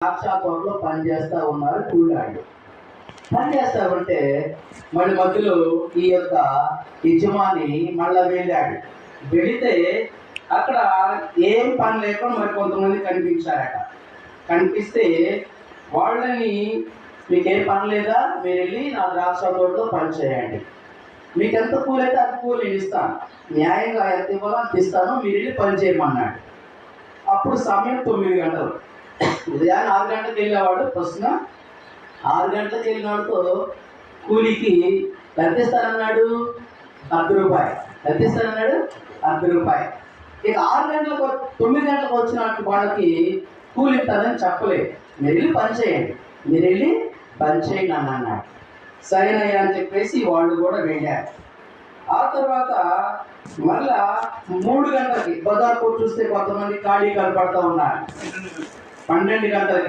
ద్రాక్ష తోటలో పనిచేస్తూ ఉన్నారు కూలాళ్ళు. పనిచేస్తూ ఉంటే మళ్ళీ మధ్యలో ఈ యొక్క యజమాని మళ్ళా వెళ్ళాడు. వెళితే అక్కడ ఏం పని లేకుండా మరి కొంతమంది కనిపించారట. కనిపిస్తే వాళ్ళని, మీకేం పని లేదా, మీరు వెళ్ళి నా ద్రాక్ష తోటలో పని చేయండి, మీకు ఎంత కూలి అయితే అంత కూలి నేను ఇస్తాను, న్యాయంగా ఎంత ఇవ్వాలో అంత ఇస్తాను, మీరు వెళ్ళి పని చేయమన్నాడు. అప్పుడు సమయం 9 గంటలు. ఉదయాన్నే 6 గంటలకు వెళ్ళేవాడు. ప్రశ్న 6 గంటలకు వెళ్ళినవాడితో కూలికి ఎంత ఇస్తానన్నాడు? ₹10. ఎంత ఇస్తానన్నాడు? ₹10. ఇక 6 గంటలకు 9 గంటలకు వచ్చిన వాళ్ళకి కూలి ఇస్తానని చెప్పలేదు. మీరు వెళ్ళి పని చేయండి, మీరు వెళ్ళి పని చేయండి అని అన్నాడు. సరేనయ్యా అని చెప్పేసి వాళ్ళు కూడా వెళ్ళారు. ఆ తర్వాత మళ్ళా 3 గంటలకి బజార్ చూస్తే కొంతమంది ఖాళీ కనపడతా ఉన్నారు. 12 గంటలకి